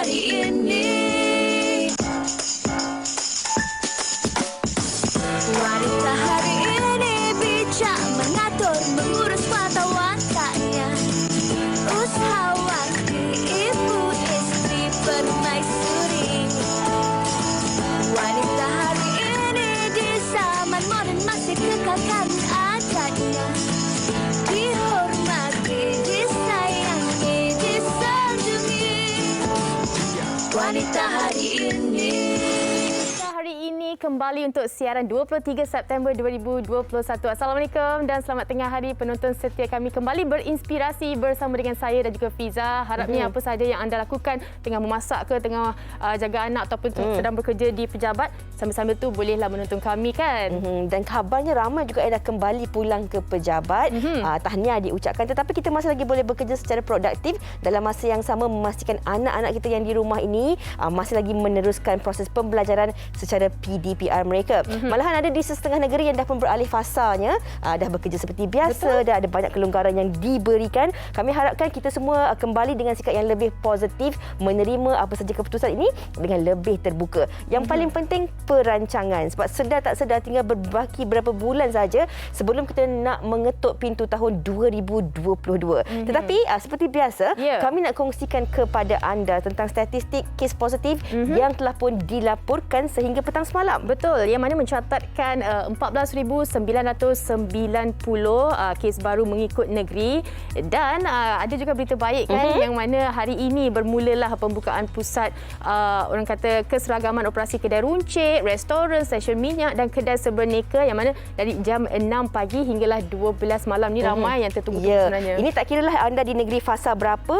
hari ini. Wanita hari ini bijak mengatur, mengurus mata wataknya. Usahawan, ibu, istri, permaisuri. Wanita hari ini di zaman modern masih kekalkan adatnya. Dihormati, disayangi, disanjungi. Wanita hari ini. Hari ini kembali untuk siaran 23 September 2021. Assalamualaikum dan selamat tengah hari penonton setia kami, kembali berinspirasi bersama dengan saya dan juga Fiza. Harapnya apa sahaja yang anda lakukan, tengah memasak ke, tengah jaga anak ataupun sedang bekerja di pejabat, sambil-sambil tu bolehlah menonton kami kan. Dan kabarnya ramai juga yang dah kembali pulang ke pejabat. Tahniah diucapkan, tetapi kita masih lagi boleh bekerja secara produktif dalam masa yang sama, memastikan anak-anak kita yang di rumah ini masih lagi meneruskan proses pembelajaran secara PDPR mereka. Malahan ada di setengah negeri yang dah pun beralih fasanya, dah bekerja seperti biasa. Betul. Dah ada banyak kelonggaran yang diberikan. Kami harapkan kita semua kembali dengan sikap yang lebih positif, menerima apa saja keputusan ini dengan lebih terbuka. Yang paling penting perancangan, sebab sedar tak sedar tinggal berbaki berapa bulan saja sebelum kita nak mengetuk pintu tahun 2022. Tetapi seperti biasa, kami nak kongsikan kepada anda tentang statistik kes positif yang telah pun dilaporkan sehingga petang semalam. Betul, yang mana mencatatkan 14,990 kes baru mengikut negeri. Dan ada juga berita baik kan, yang mana hari ini bermulalah pembukaan pusat orang kata keseragaman operasi kedai runcit, restoran, stesen minyak dan kedai sebenarnya, yang mana dari jam 6 pagi hinggalah 12 malam ni ramai yang tertunggu-tunggu sebenarnya. Ini tak kiralah anda di negeri fasa berapa,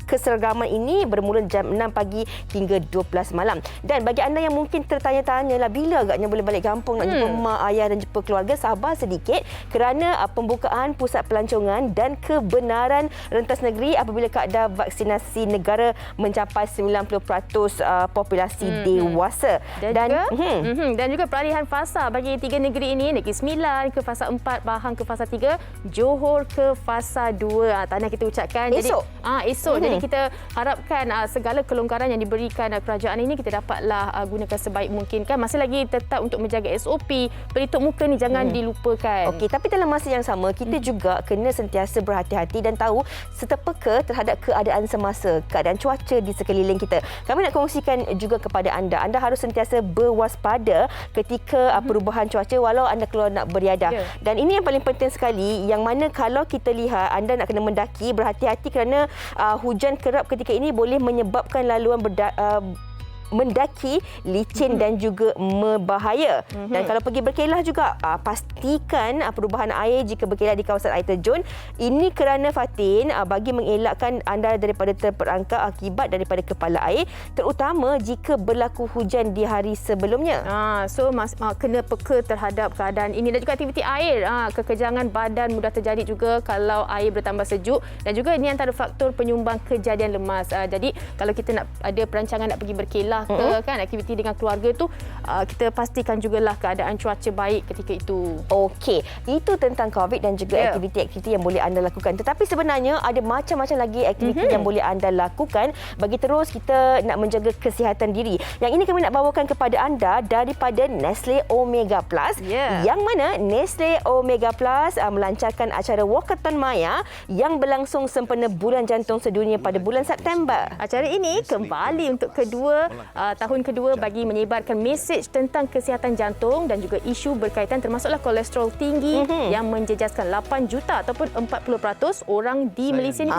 keseragaman ini bermula jam 6 pagi hingga 12 malam. Dan bagi anda yang mungkin tertanya-tanya lah bila agaknya boleh balik kampung nak jumpa mak, ayah dan jumpa keluarga, sabar sedikit kerana pembukaan pusat pelancongan dan kebenaran rentas negeri apabila kadar vaksinasi negara mencapai 90% populasi dewasa. Dan juga peralihan fasa bagi 3 negeri ini, Negeri Sembilan ke fasa 4, Pahang ke fasa 3, Johor ke fasa 2. Tahniah kita ucapkan esok. Esok. Jadi kita harapkan segala kelonggaran yang diberikan kerajaan ini kita dapatlah gunakan sebaik mungkin kan. Masih lagi tetap untuk menjaga SOP, pelitup muka ni jangan dilupakan. Okey, tapi dalam masa yang sama kita juga kena sentiasa berhati-hati dan tahu serta peka terhadap keadaan semasa, keadaan cuaca di sekeliling kita. Kami nak kongsikan juga kepada anda, anda harus sentiasa berwaspada ketika perubahan cuaca walau anda keluar nak beriadah. Dan ini yang paling penting sekali, yang mana kalau kita lihat anda nak kena mendaki, berhati-hati kerana hujan kerap ketika ini boleh menyebabkan laluan mendaki licin dan juga berbahaya. Dan kalau pergi berkelah juga pastikan perubahan air jika berkelah di kawasan air terjun. Ini kerana Fatin bagi mengelakkan anda daripada terperangkap akibat daripada kepala air, terutama jika berlaku hujan di hari sebelumnya. So kena peka terhadap keadaan ini dan juga aktiviti air. Kekejangan badan mudah terjadi juga kalau air bertambah sejuk, dan juga ini antara faktor penyumbang kejadian lemas. Jadi kalau kita nak ada perancangan nak pergi berkelah kan, aktiviti dengan keluarga tu, kita pastikan jugalah keadaan cuaca baik ketika itu. Okey, itu tentang COVID dan juga aktiviti-aktiviti yang boleh anda lakukan. Tetapi sebenarnya ada macam-macam lagi aktiviti yang boleh anda lakukan bagi terus kita nak menjaga kesihatan diri. Yang ini kami nak bawakan kepada anda daripada Nestle Omega Plus, yang mana Nestle Omega Plus melancarkan acara Walkathon Maya yang berlangsung sempena Bulan Jantung Sedunia pada bulan September. Acara ini kembali untuk tahun kedua bagi menyebarkan mesej tentang kesihatan jantung dan juga isu berkaitan termasuklah kolesterol tinggi yang menjejaskan 8 juta ataupun 40% orang di Malaysia ni.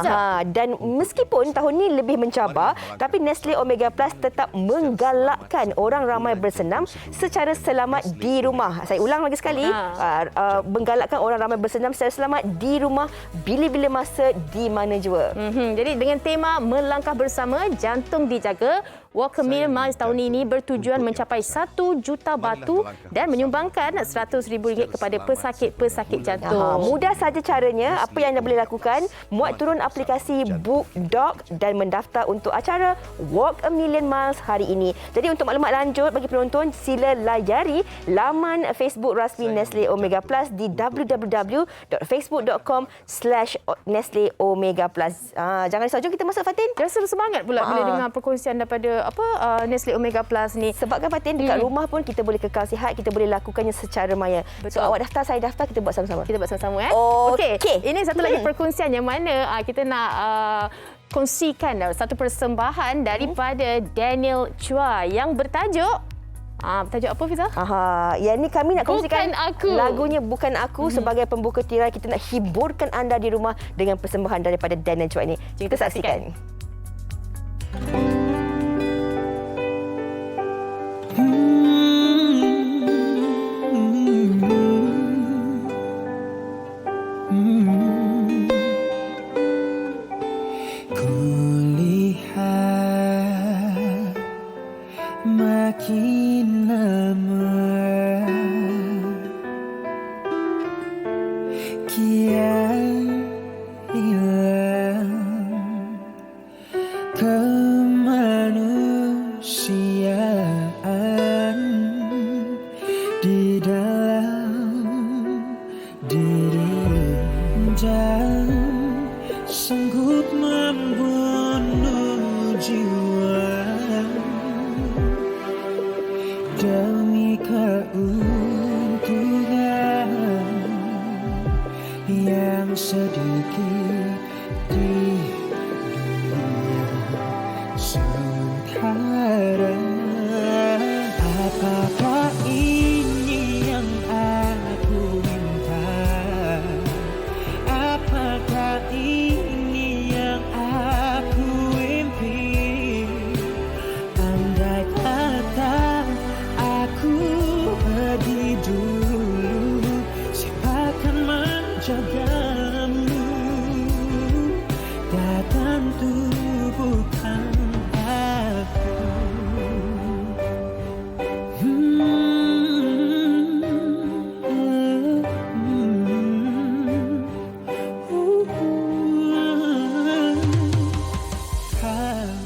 Dan meskipun tahun ini lebih mencabar, tapi Nestle Omega Plus tetap menggalakkan orang ramai bersenam secara selamat di rumah. Saya ulang lagi sekali, menggalakkan orang ramai bersenam secara selamat di rumah bila-bila masa, di mana jua. Jadi dengan tema melangkah bersama, jantung dijaga, Walk a Million Miles tahun ini bertujuan mencapai 1 juta batu dan menyumbangkan RM100,000 kepada pesakit-pesakit jantung. Mudah saja caranya. Apa yang anda boleh lakukan? Muat turun aplikasi Bookdoc dan mendaftar untuk acara Walk a Million Miles hari ini. Jadi untuk maklumat lanjut bagi penonton, sila layari laman Facebook rasmi Nestle Omega Plus di www.facebook.com/Nestle Omega Plus. Jangan risau, jom kita masuk, Fatin. Rasa bersemangat pula bila dengar perkongsian daripada Nestle Omega Plus ni. Sebab kan, Fatin, dekat rumah pun kita boleh kekal sihat, kita boleh lakukannya secara maya. Betul. So awak daftar, saya daftar, kita buat sama-sama. Kita buat sama-sama Okey. Ini satu lagi perkongsian yang mana kita nak kongsikan satu persembahan daripada Daniel Chua yang bertajuk apa Fiza? Yang ni kami nak kongsikan Bukan Aku. lagunya Bukan Aku sebagai pembuka tirai. Kita nak hiburkan anda di rumah dengan persembahan daripada Daniel Chua ini. Kita saksikan. Kulihat makin lama kian hilang kemanusiaan di dalam diri, dan sanggup membunuh jiwa demi keuntungan yang sedikit di dunia sementara. Apakah ini yang aku minta? Apakah ini yang aku impi? Andai kata aku pergi dulu, siapa akan menjagamu? Tak tentu bukan aku.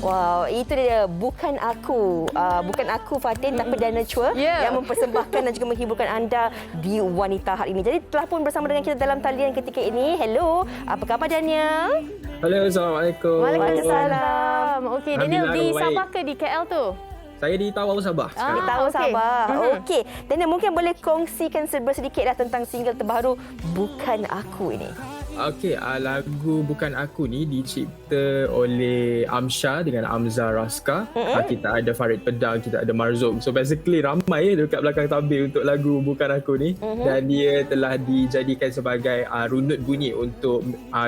Wow, itu dia Bukan Aku. Bukan Aku, Fatin, tapi Daniel Chua yang mempersembahkan dan juga menghiburkan anda di Wanita hari ini. Jadi telah pun bersama dengan kita dalam talian ketika ini. Hello, apa khabar Daniel? Halo, Assalamualaikum. Waalaikumsalam. Okey, Daniel di Sabah ke di KL tu? Saya di Tawau, Sabah sekarang. Di Tawau, okey. Sabah. Okey. Daniel, mungkin boleh kongsikan sedikit tentang single terbaru Bukan Aku ini. Okey, lagu Bukan Aku ni dicipta oleh Amsha dengan Amza Raska. Kita ada Farid Pedang, kita ada Marzuk. So basically ramai dekat belakang tabir untuk lagu Bukan Aku ni. Dan dia telah dijadikan sebagai runut bunyi untuk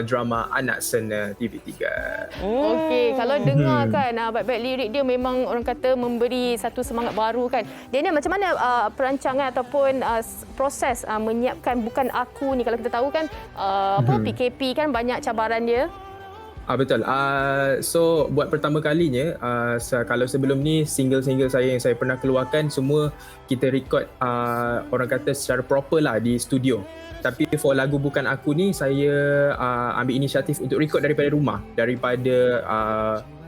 drama Anak Sena TV3. Okey, kalau dengar kan baik-baik lirik dia memang orang kata memberi satu semangat baru kan. Daniel, macam mana perancangan ataupun proses menyiapkan Bukan Aku ni? Kalau kita tahu kan PKP kan banyak cabaran dia. Betul. So buat pertama kalinya, kalau sebelum ni single-single saya yang saya pernah keluarkan semua kita record orang kata secara proper lah di studio. Tapi for lagu Bukan Aku ni saya ambil inisiatif untuk record daripada rumah, daripada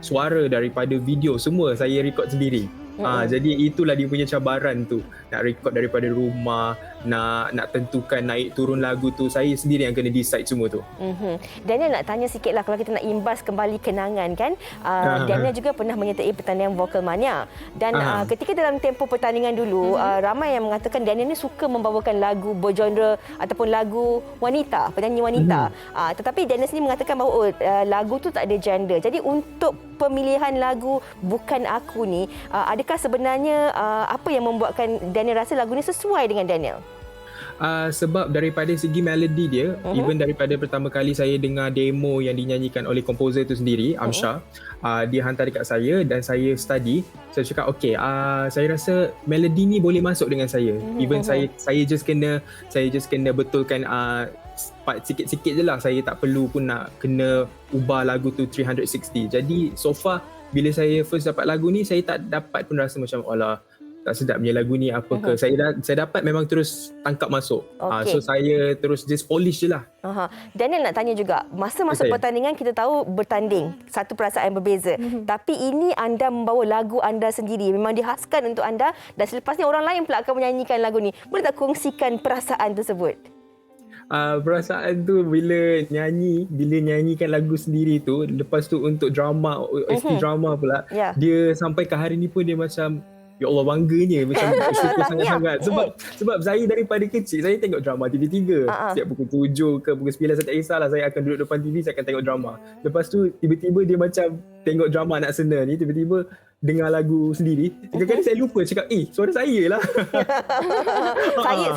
suara, daripada video, semua saya record sendiri. Jadi itulah dia punya cabaran tu. Nak record daripada rumah, nak tentukan naik turun lagu tu, saya sendiri yang kena decide semua tu. Daniel, nak tanya sikit lah kalau kita nak imbas kembali kenangan kan. Daniel juga pernah menyertai pertandingan Vokal Mania. Dan ketika dalam tempoh pertandingan dulu, ramai yang mengatakan Daniel ni suka membawakan lagu bergenre ataupun lagu wanita, penyanyi wanita. Tetapi Daniel sendiri mengatakan bahawa lagu tu tak ada gender. Jadi untuk pemilihan lagu Bukan Aku ni, adakah sebenarnya apa yang membuatkan Daniel rasa lagu ni sesuai dengan Daniel? Sebab daripada segi melodi dia, even daripada pertama kali saya dengar demo yang dinyanyikan oleh komposer tu sendiri, Amsha, dia hantar dekat saya dan saya study. Saya cakap saya rasa melodi ni boleh masuk dengan saya. Even saya just kena betulkan part sikit-sikit je lah. Saya tak perlu pun nak kena ubah lagu tu 360. Jadi so far bila saya first dapat lagu ni, saya tak dapat pun rasa macam alah tak sedap punya lagu ni apa ke. Saya dapat memang terus tangkap masuk. So saya terus just polish je lah. Daniel nak tanya juga, masa masuk pertandingan kita tahu bertanding, satu perasaan yang berbeza. Tapi ini anda membawa lagu anda sendiri, memang dihaskan untuk anda dan selepas ni orang lain pula akan menyanyikan lagu ni. Boleh tak kongsikan perasaan tersebut? Perasaan tu bila nyanyikan lagu sendiri tu, lepas tu untuk drama, ST drama pula, dia sampai ke hari ni pun dia macam ya Allah bangganya, macam bersyukur sangat-sangat. Sebab saya daripada kecil saya tengok drama TV3. Setiap pukul 7 ke pukul 9 saya tak kisahlah, saya akan duduk depan TV, saya akan tengok drama. Lepas tu tiba-tiba dia macam tengok drama Anak Sena ni, tiba-tiba dengar lagu sendiri. Kadang-kadang saya lupa cakap, suara saya lah.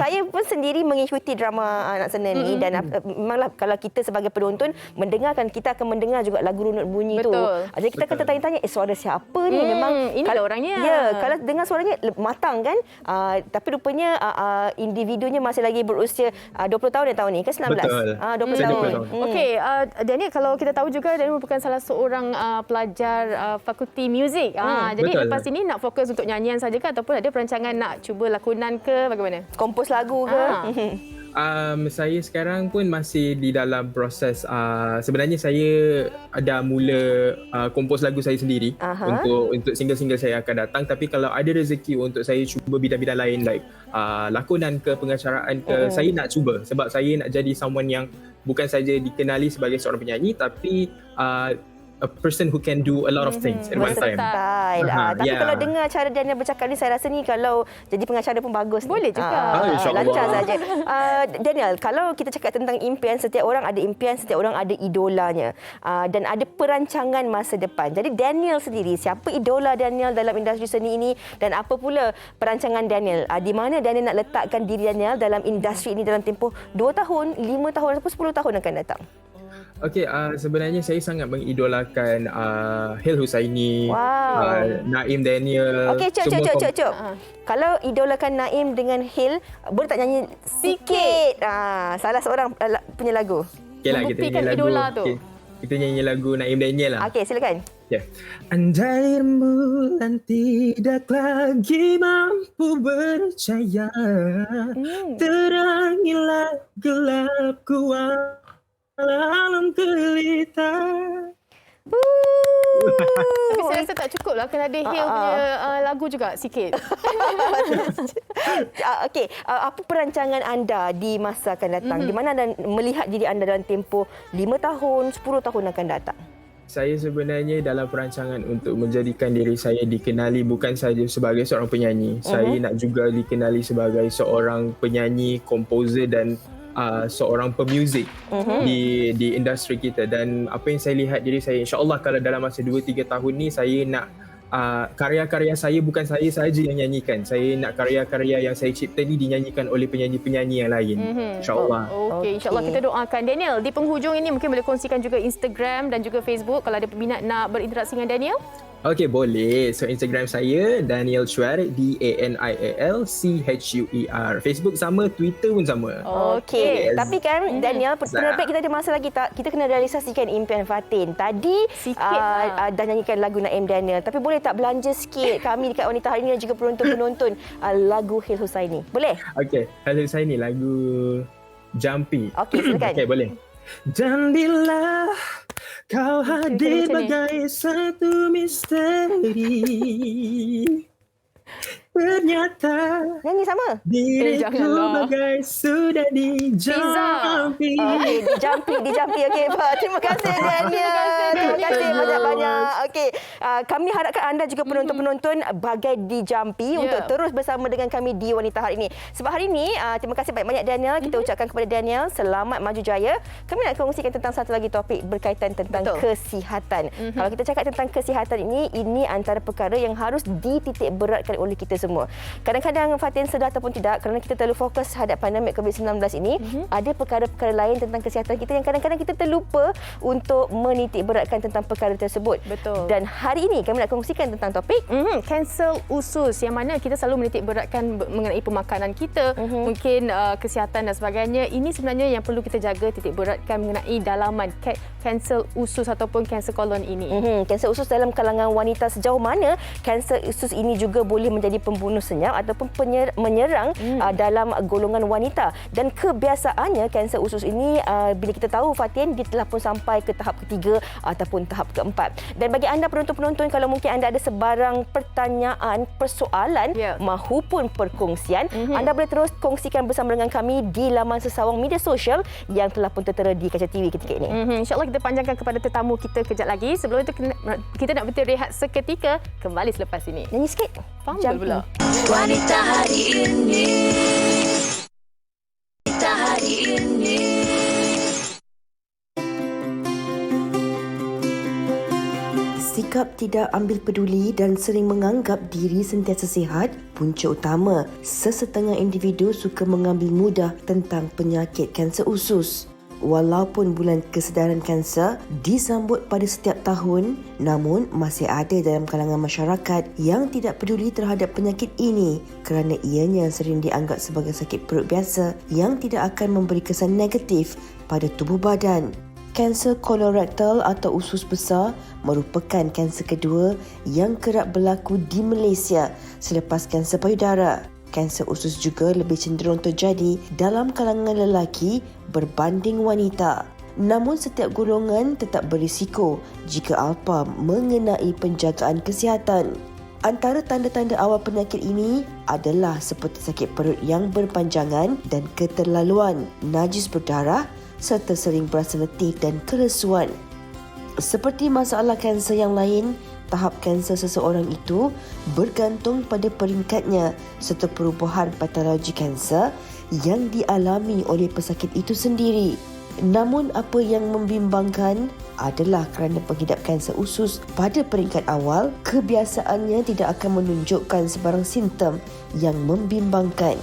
Saya pun sendiri mengikuti drama Anak Sena ni dan memanglah kalau kita sebagai penonton mendengarkan, kita akan mendengar juga lagu runut bunyi tu. Jadi kita akan tertanya-tanya, suara siapa ni? Memang ini kalau orangnya. Ya, kalau dengar suaranya matang kan? Tapi rupanya individunya masih lagi berusia 20 tahun tahun ni ke 19? Betul. 20 tahun. Okey, Daniel, kalau kita tahu juga Daniel merupakan salah seorang pelajar fakulti muzik. Jadi betul. lepas ini nak fokus untuk nyanyian saja ke ataupun ada perancangan nak cuba lakonan ke bagaimana? Kompos lagu ke? Saya sekarang pun masih di dalam proses. Sebenarnya saya dah mula kompos lagu saya sendiri untuk single-single saya akan datang. Tapi kalau ada rezeki untuk saya cuba bidang-bidang lain like lakonan ke, pengacaraan ke, saya nak cuba. Sebab saya nak jadi someone yang bukan saja dikenali sebagai seorang penyanyi, tapi a person who can do a lot of things at one time. Tapi kalau dengar cara Daniel bercakap ni, saya rasa ni kalau jadi pengacara pun bagus. Boleh juga. Lancar saja. Daniel, kalau kita cakap tentang impian, setiap orang ada impian, setiap orang ada idolanya. Dan ada perancangan masa depan. Jadi Daniel sendiri, siapa idola Daniel dalam industri seni ini dan apa pula perancangan Daniel? Di mana Daniel nak letakkan diri Daniel dalam industri ini dalam tempoh 2 tahun, 5 tahun ataupun 10 tahun akan datang? Okey, sebenarnya saya sangat mengidolakan Hil Husaini, Naim Daniel. Okey, cuk. Kalau idolakan Naim dengan Hil, boleh tak nyanyi sikit? Salah seorang punya lagu. Okeylah, kita nyanyi lagu. Idola tu. Okay. Kita nyanyi lagu Naim Daniel lah. Okey, silakan. Yeah. Andai rembulan tidak lagi mampu bercahaya, terangilah gelapku alam gelita. Tapi saya rasa tak cukup lah, kena ada Hil punya lagu juga sikit. Okey, apa perancangan anda di masa akan datang? Di mana anda melihat diri anda dalam tempoh 5 tahun, 10 tahun akan datang? Saya sebenarnya dalam perancangan untuk menjadikan diri saya dikenali bukan saja sebagai seorang penyanyi. Saya nak juga dikenali sebagai seorang penyanyi, komposer dan seorang pemuzik di industri kita. Dan apa yang saya lihat diri saya, insya-Allah kalau dalam masa 2-3 tahun ni saya nak karya-karya saya bukan saya saja yang nyanyikan. Saya nak karya-karya yang saya cipta ni dinyanyikan oleh penyanyi-penyanyi yang lain. Insya-Allah. Okey, insya-Allah kita doakan. Daniel, di penghujung ini mungkin boleh kongsikan juga Instagram dan juga Facebook kalau ada peminat nak berinteraksi dengan Daniel. Okey, boleh. So Instagram saya Daniel Chuer, DANIELCHUER. Facebook sama, Twitter pun sama. Okey. Tapi kan Daniel, penerbit kita ada masa lagi tak? Kita kena realisasikan impian Fatin. Tadi dah nyanyikan lagu Naim Daniel. Tapi boleh tak belanja sikit kami dekat Wanita Hari Ini dan juga penonton-penonton lagu Hil Husaini? Boleh? Okey, Hil Husaini lagu Jumpy. Okey, silakan. Okey, boleh. Dan bila kau hadir bagai satu misteri, ternyata nyanyi sama. diriku bagai sudah dijampi. Dijampi. Okey, Pak. Terima kasih Daniel. Terima kasih banyak-banyak. Okey, kami harapkan anda juga penonton-penonton bagai dijampi untuk terus bersama dengan kami di Wanita Hari Ini. Sebab hari ini, terima kasih banyak-banyak Daniel. Kita ucapkan kepada Daniel selamat maju jaya. Kami nak kongsikan tentang satu lagi topik berkaitan tentang kesihatan. Kalau kita cakap tentang kesihatan ini antara perkara yang harus dititik beratkan oleh kita semua. semua. Kadang-kadang Fatin sedar ataupun tidak, kerana kita terlalu fokus hadap pandemik COVID-19 ini, ada perkara-perkara lain tentang kesihatan kita yang kadang-kadang kita terlupa untuk menitik beratkan tentang perkara tersebut. Betul. Dan hari ini kami nak kongsikan tentang topik Kanser usus, yang mana kita selalu menitik beratkan mengenai pemakanan kita, mungkin kesihatan dan sebagainya. Ini sebenarnya yang perlu kita jaga, titik beratkan mengenai dalaman kanser usus ataupun kanser kolon ini. Kanser usus dalam kalangan wanita, sejauh mana kanser usus ini juga boleh menjadi pembunuh senyap ataupun menyerang dalam golongan wanita. Dan kebiasaannya kanser usus ini bila kita tahu Fatin, dia telah pun sampai ke tahap ketiga ataupun tahap keempat. Dan bagi anda penonton-penonton, kalau mungkin anda ada sebarang pertanyaan, persoalan mahupun perkongsian, anda boleh terus kongsikan bersama dengan kami di laman sesawang media sosial yang telah pun tertera di kaca TV ketika ini. InsyaAllah kita panjangkan kepada tetamu kita kejap lagi. Sebelum itu kita nak berrehat seketika, kembali selepas ini. Nyanyi sikit. Faham pula. Wanita hari ini, wanita hari ini. Sikap tidak ambil peduli dan sering menganggap diri sentiasa sihat punca utama sesetengah individu suka mengambil mudah tentang penyakit kanser usus. Walaupun bulan kesedaran kanser disambut pada setiap tahun, namun masih ada dalam kalangan masyarakat yang tidak peduli terhadap penyakit ini kerana ianya sering dianggap sebagai sakit perut biasa yang tidak akan memberi kesan negatif pada tubuh badan. Kanser kolorektal atau usus besar merupakan kanser kedua yang kerap berlaku di Malaysia selepas kanser payudara. Kanser usus juga lebih cenderung terjadi dalam kalangan lelaki berbanding wanita. Namun setiap golongan tetap berisiko jika alpa mengenai penjagaan kesihatan. Antara tanda-tanda awal penyakit ini adalah seperti sakit perut yang berpanjangan dan keterlaluan, najis berdarah, serta sering berasa letih dan keresuan. Seperti masalah kanser yang lain, tahap kanser seseorang itu bergantung pada peringkatnya serta perubahan patologi kanser yang dialami oleh pesakit itu sendiri. Namun apa yang membimbangkan adalah kerana pengidap kanser usus pada peringkat awal, kebiasaannya tidak akan menunjukkan sebarang simptom yang membimbangkan.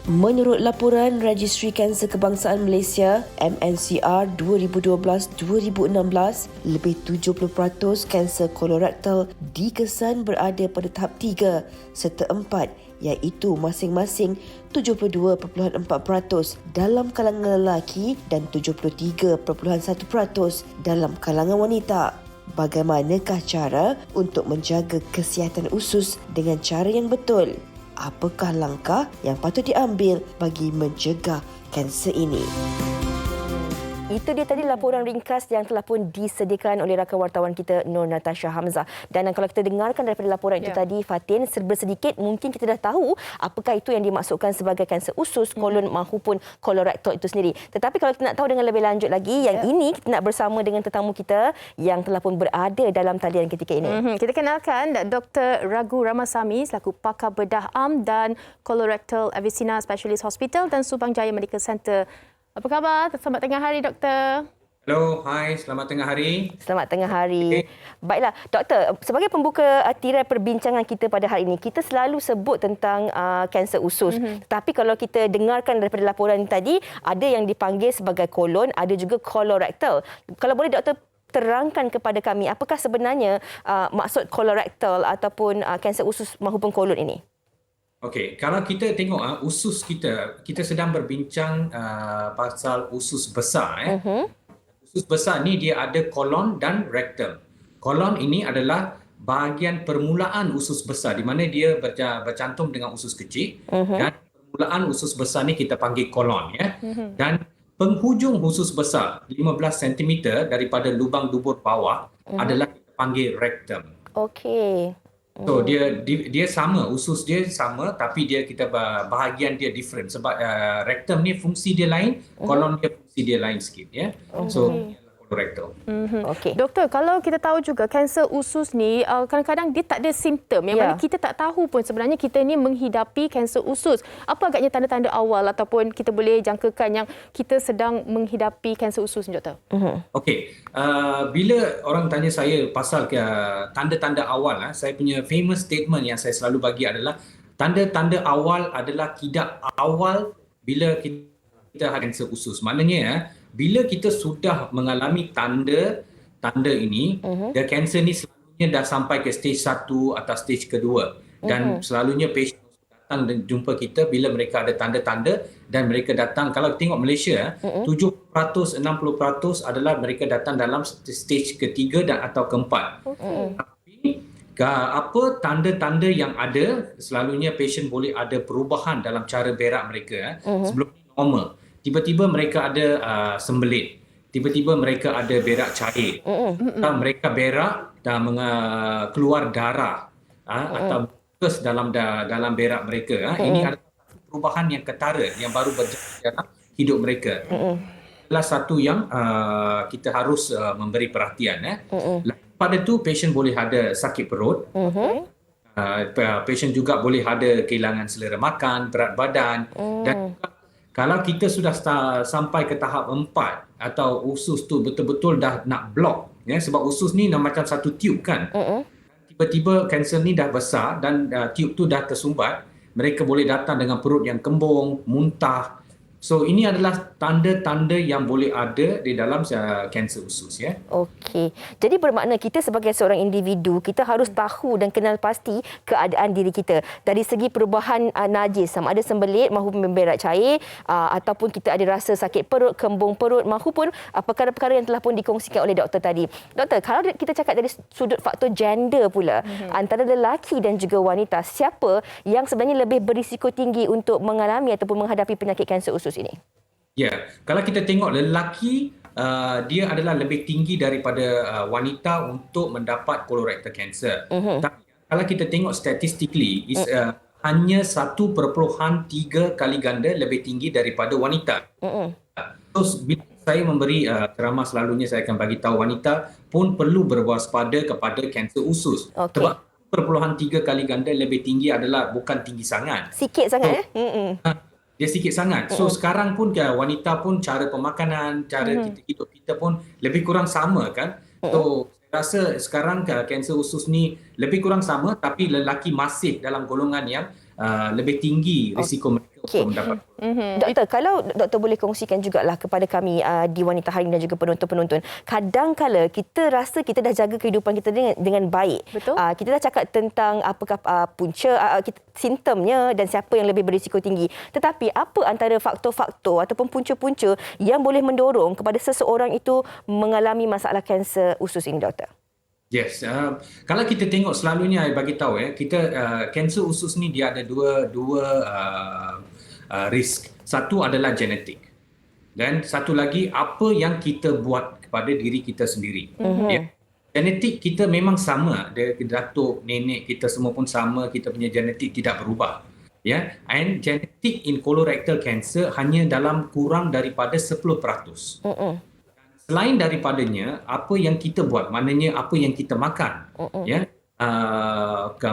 Menurut laporan Registry Kanser Kebangsaan Malaysia MNCR 2012-2016, lebih 70% kanser kolorektal dikesan berada pada tahap 3 serta 4, iaitu masing-masing 72.4% dalam kalangan lelaki dan 73.1% dalam kalangan wanita. Bagaimanakah cara untuk menjaga kesihatan usus dengan cara yang betul? Apakah langkah yang patut diambil bagi mencegah kanser ini? Itu dia tadi laporan ringkas yang telah pun disediakan oleh rakan wartawan kita Nur Natasha Hamzah. Dan kalau kita dengarkan daripada laporan itu tadi, Fatin, serba sedikit mungkin kita dah tahu apakah itu yang dimaksudkan sebagai kanser usus, kolon maupun kolorektal itu sendiri. Tetapi kalau kita nak tahu dengan lebih lanjut lagi, yang ini kita nak bersama dengan tetamu kita yang telah pun berada dalam talian ketika ini. Kita kenalkan Dr. Ragu Ramasamy selaku pakar bedah am dan Colorectal Avicenna Specialist Hospital dan Subang Jaya Medical Center. Apa khabar? Selamat tengah hari, Doktor. Hello, hai, selamat tengah hari. Selamat tengah hari. Baiklah, Doktor, sebagai pembuka tirai perbincangan kita pada hari ini, kita selalu sebut tentang kanser usus. Tapi kalau kita dengarkan daripada laporan tadi, ada yang dipanggil sebagai kolon, ada juga kolorektal. Kalau boleh Doktor terangkan kepada kami, apakah sebenarnya maksud kolorektal ataupun kanser usus maupun kolon ini? Okey, kalau kita tengok usus kita sedang berbincang pasal usus besar. Usus besar ni dia ada kolon dan rektum. Kolon ini adalah bahagian permulaan usus besar di mana dia bercantum dengan usus kecil dan permulaan usus besar ni kita panggil kolon ya. Dan penghujung usus besar 15 cm daripada lubang dubur bawah adalah kita panggil rektum. Okey. So dia sama, usus dia sama tapi kita bahagian dia different sebab rektum ni fungsi dia lain, kolon dia fungsi dia lain sikit ya. So kolorektal. Okey. Doktor, kalau kita tahu juga kanser usus ni kadang-kadang dia tak ada simptom yang mana kita tak tahu pun sebenarnya kita ni menghidapi kanser usus. Apa agaknya tanda-tanda awal ataupun kita boleh jangkakan yang kita sedang menghidapi kanser usus, Doktor? Okey, bila orang tanya saya pasal tanda-tanda awal, saya punya famous statement yang saya selalu bagi adalah tanda-tanda awal adalah kidak awal bila kita ada kanser usus. Maknanya bila kita sudah mengalami tanda ini, the cancer ni selalunya dah sampai ke stage 1 atau stage kedua. Dan selalunya patient datang dan jumpa kita bila mereka ada tanda-tanda dan mereka datang, kalau tengok Malaysia 70%, 60% adalah mereka datang dalam stage ketiga dan atau keempat. Tapi apa tanda-tanda yang ada, selalunya patient boleh ada perubahan dalam cara berak mereka. Sebelum ni normal, tiba-tiba mereka ada sembelit, tiba-tiba mereka ada berak cair, atau mereka berak dan keluar darah atau mukus dalam berak mereka. Ini adalah perubahan yang ketara yang baru berjaya dalam hidup mereka. Adalah satu yang kita harus memberi perhatian. Pada tu patient boleh ada sakit perut. Patient juga boleh ada kehilangan selera makan, berat badan, dan juga kalau kita sudah sampai ke tahap 4 atau usus tu betul-betul dah nak block, sebab usus ni macam satu tube kan. Tiba-tiba kanser ni dah besar dan tube tu dah tersumbat, mereka boleh datang dengan perut yang kembung, muntah. So ini adalah tanda-tanda yang boleh ada di dalam kanser usus. Okey. Jadi bermakna kita sebagai seorang individu, kita harus tahu dan kenal pasti keadaan diri kita. Dari segi perubahan najis, sama ada sembelit maupun berak cair, ataupun kita ada rasa sakit perut, kembung perut, maupun perkara-perkara yang telah pun dikongsikan oleh doktor tadi. Doktor, kalau kita cakap dari sudut faktor gender pula, antara lelaki dan juga wanita, siapa yang sebenarnya lebih berisiko tinggi untuk mengalami ataupun menghadapi penyakit kanser usus ini? Kalau kita tengok lelaki, dia adalah lebih tinggi daripada wanita untuk mendapat colorectal cancer. Tapi kalau kita tengok statistically, hanya 1.3 kali ganda lebih tinggi daripada wanita. So, bila saya memberi ceramah, selalunya saya akan bagi tahu wanita pun perlu berwaspada kepada kanser usus. Sebab 1.3 kali ganda lebih tinggi adalah bukan tinggi sangat. Sikit sangat Dia sikit sangat. So sekarang pun wanita pun cara pemakanan, cara kita hidup kita pun lebih kurang sama kan. So saya rasa sekarang kanser usus ni lebih kurang sama, tapi lelaki masih dalam golongan yang lebih tinggi risiko mereka untuk mendapat. Doktor, kalau doktor boleh kongsikan jugalah kepada kami di Wanita Hari Ini dan juga penonton-penonton, kadang-kala kita rasa kita dah jaga kehidupan kita dengan baik. Betul. Kita dah cakap tentang apakah punca, simptomnya dan siapa yang lebih berisiko tinggi. Tetapi apa antara faktor-faktor ataupun punca-punca yang boleh mendorong kepada seseorang itu mengalami masalah kanser usus ini, doktor? Yes, kalau kita tengok selalunya saya bagi tahu kita kanser usus ni dia ada dua risk. Satu adalah genetik. Dan satu lagi apa yang kita buat kepada diri kita sendiri. Genetik kita memang sama, datuk, nenek kita semua pun sama, kita punya genetik tidak berubah. And genetik in colorectal cancer hanya dalam kurang daripada 10%. Selain daripadanya, apa yang kita buat, maknanya apa yang kita makan,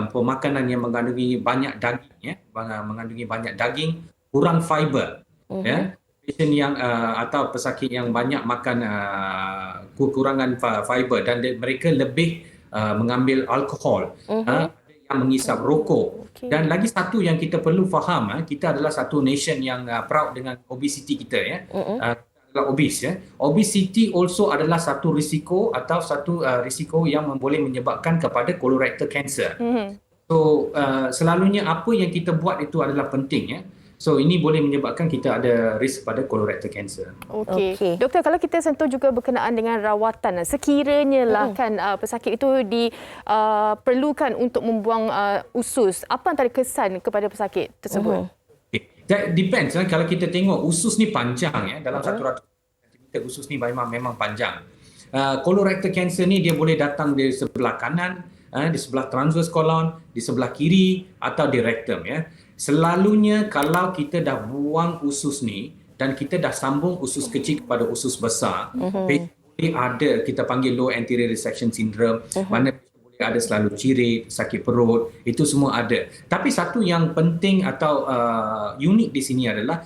pemakanan yang mengandungi banyak daging, kurang fiber, patient yang atau pesakit yang banyak makan kekurangan fiber dan mereka lebih mengambil alkohol, yang mengisap rokok. Dan lagi satu yang kita perlu faham, kita adalah satu nation yang proud dengan obesity kita, obese. Obesity also adalah satu risiko atau satu risiko yang boleh menyebabkan kepada colorectal cancer. So selalunya apa yang kita buat itu adalah penting. So ini boleh menyebabkan kita ada risk pada colorectal cancer. Okey. Doktor, kalau kita sentuh juga berkenaan dengan rawatan, sekiranya lah kan pesakit itu diperlukan untuk membuang usus, apa antara kesan kepada pesakit tersebut? That depends. Kalau kita tengok usus ni panjang, dalam 100 cm usus ni memang panjang. Colorectal cancer ni dia boleh datang di sebelah kanan, di sebelah transverse colon, di sebelah kiri atau di rectum. Selalunya kalau kita dah buang usus ni dan kita dah sambung usus kecil kepada usus besar, boleh ada kita panggil low anterior resection syndrome, mana ada selalu cirit, sakit perut, itu semua ada. Tapi satu yang penting atau unik di sini adalah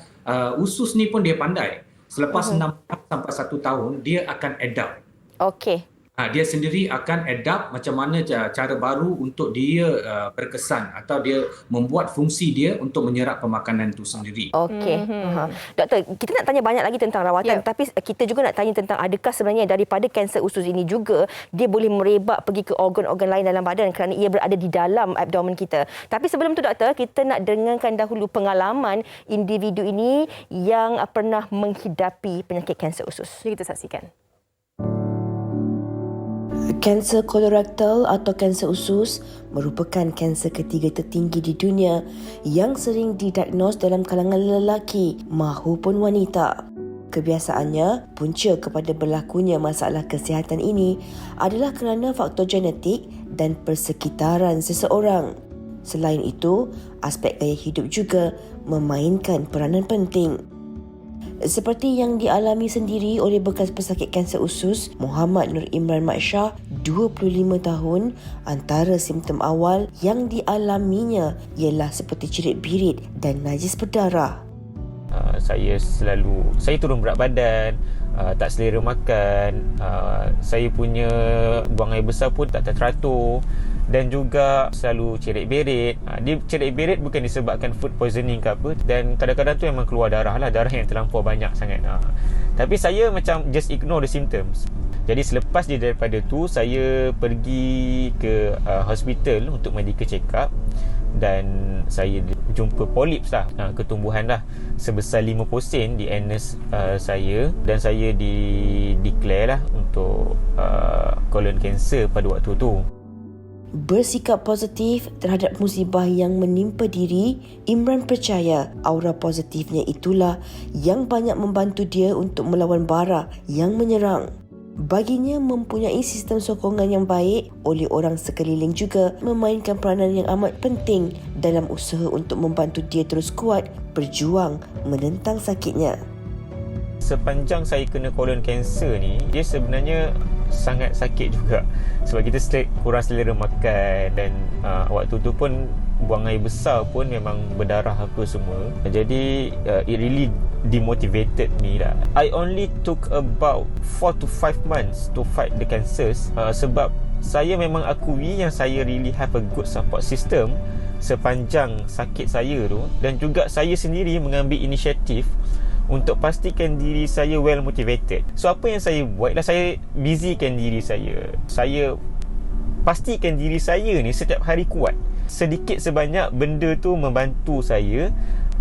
usus ni pun dia pandai. Selepas 6 sampai 1 tahun, dia akan adapt. Okey. dia sendiri akan adapt macam mana cara baru untuk dia berkesan atau dia membuat fungsi dia untuk menyerap pemakanan itu sendiri. Okey. Doktor, kita nak tanya banyak lagi tentang rawatan, tapi kita juga nak tanya tentang adakah sebenarnya daripada kanser usus ini juga dia boleh merebak pergi ke organ-organ lain dalam badan kerana ia berada di dalam abdomen kita. Tapi sebelum tu doktor, kita nak dengarkan dahulu pengalaman individu ini yang pernah menghidapi penyakit kanser usus. Jom kita saksikan. Kanser kolorektal atau kanser usus merupakan kanser ketiga tertinggi di dunia yang sering didiagnos dalam kalangan lelaki mahupun wanita. Kebiasaannya, punca kepada berlakunya masalah kesihatan ini adalah kerana faktor genetik dan persekitaran seseorang. Selain itu, aspek gaya hidup juga memainkan peranan penting. Seperti yang dialami sendiri oleh bekas pesakit kanser usus Muhammad Nur Imran Mat Shah, 25 tahun, antara simptom awal yang dialaminya ialah seperti cerit birit dan najis berdarah. Saya turun berat badan, tak selera makan, saya punya buang air besar pun tak teratur, dan juga selalu cerit-berit. Dia cerit-berit bukan disebabkan food poisoning ke apa, dan kadang-kadang tu memang keluar darah yang terlampau banyak sangat. Tapi saya macam just ignore the symptoms. Jadi selepas dia daripada tu, saya pergi ke hospital untuk medical check up, dan saya jumpa polips ketumbuhan sebesar 5% di anus saya, dan saya declare untuk colon cancer pada waktu tu. Bersikap positif terhadap musibah yang menimpa diri, Imran percaya aura positifnya itulah yang banyak membantu dia untuk melawan bara yang menyerang. Baginya, mempunyai sistem sokongan yang baik oleh orang sekeliling juga memainkan peranan yang amat penting dalam usaha untuk membantu dia terus kuat berjuang menentang sakitnya. Sepanjang saya kena colon cancer ni, dia sebenarnya sangat sakit juga sebab kita kurang selera makan, dan waktu tu pun buang air besar pun memang berdarah apa semua. Jadi it really demotivated me lah. I only took about 4 to 5 months to fight the cancers, sebab saya memang akui yang saya really have a good support system sepanjang sakit saya tu, dan juga saya sendiri mengambil inisiatif untuk pastikan diri saya well motivated. So apa yang saya buat ialah saya busykan diri saya. Saya pastikan diri saya ni setiap hari kuat. Sedikit sebanyak benda tu membantu saya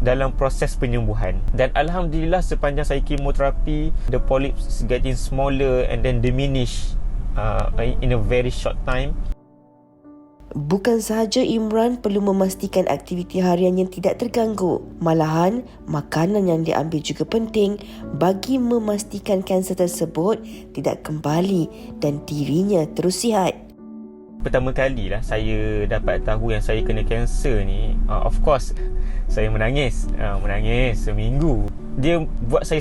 dalam proses penyembuhan. Dan alhamdulillah sepanjang saya kemoterapi, the polyps getting smaller and then diminish in a very short time. Bukan sahaja Imran perlu memastikan aktiviti harian yang tidak terganggu, malahan makanan yang diambil juga penting bagi memastikan kanser tersebut tidak kembali dan dirinya terus sihat. Pertama kali lah saya dapat tahu yang saya kena kanser ni, of course saya menangis seminggu. Dia buat saya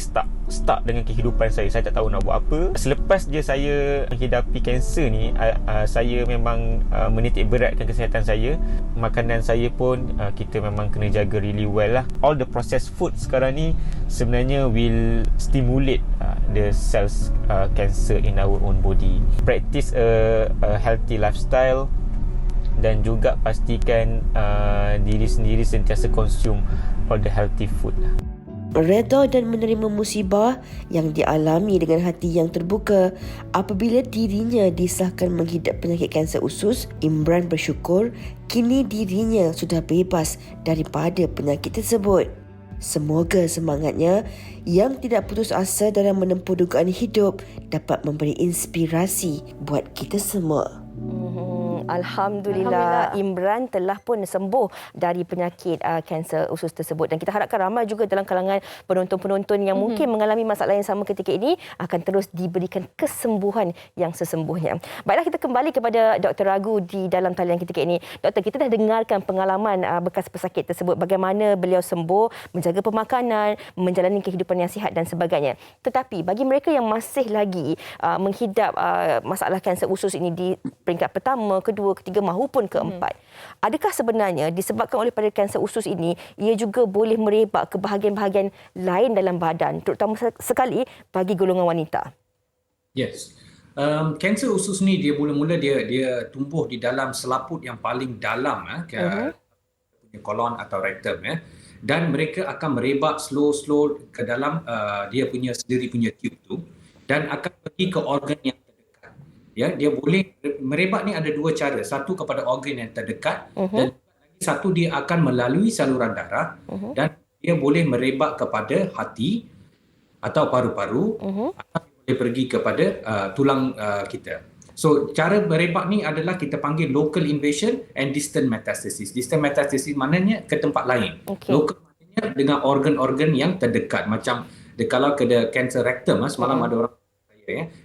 stuck dengan kehidupan saya. Saya tak tahu nak buat apa. Selepas je saya menghidapi kanser ni, saya memang menitik beratkan kesihatan saya. Makanan saya pun kita memang kena jaga really well lah. All the processed food sekarang ni sebenarnya will stimulate the cells cancer in our own body. Practice a healthy lifestyle, dan juga pastikan diri sendiri sentiasa consume all the healthy food. Redha dan menerima musibah yang dialami dengan hati yang terbuka apabila dirinya disahkan menghidap penyakit kanser usus. Imran bersyukur kini dirinya sudah bebas daripada penyakit tersebut. Semoga semangatnya yang tidak putus asa dalam menempuh dugaan hidup dapat memberi inspirasi buat kita semua. Alhamdulillah, Imran telah pun sembuh dari penyakit kanser usus tersebut, dan kita harapkan ramai juga dalam kalangan penonton-penonton yang mungkin mengalami masalah yang sama ketika ini akan terus diberikan kesembuhan yang sesungguhnya. Baiklah, kita kembali kepada Dr. Ragu di dalam talian ketika ini. Doktor, kita dah dengarkan pengalaman bekas pesakit tersebut, bagaimana beliau sembuh, menjaga pemakanan, menjalani kehidupan yang sihat dan sebagainya. Tetapi bagi mereka yang masih lagi menghidap masalah kanser usus ini di peringkat pertama, kedua, ketiga mahupun keempat, adakah sebenarnya disebabkan oleh pada kanser usus ini ia juga boleh merebak ke bahagian-bahagian lain dalam badan, terutama sekali bagi golongan wanita? Yes. Kanser usus ni dia mula-mula dia tumbuh di dalam selaput yang paling dalam punya kolon atau rektum dan mereka akan merebak slow ke dalam dia punya sendiri punya tube tu dan akan pergi ke organ yang terdekat. Ya, dia boleh merebak ni ada dua cara. Satu kepada organ yang terdekat dan satu dia akan melalui saluran darah dan dia boleh merebak kepada hati atau paru-paru atau boleh pergi kepada tulang kita. So cara merebak ni adalah kita panggil local invasion and distant metastasis. Distant metastasis maknanya ke tempat lain. Local maknanya dengan organ-organ yang terdekat. Macam kalau ke kanser rektum, semalam ada orang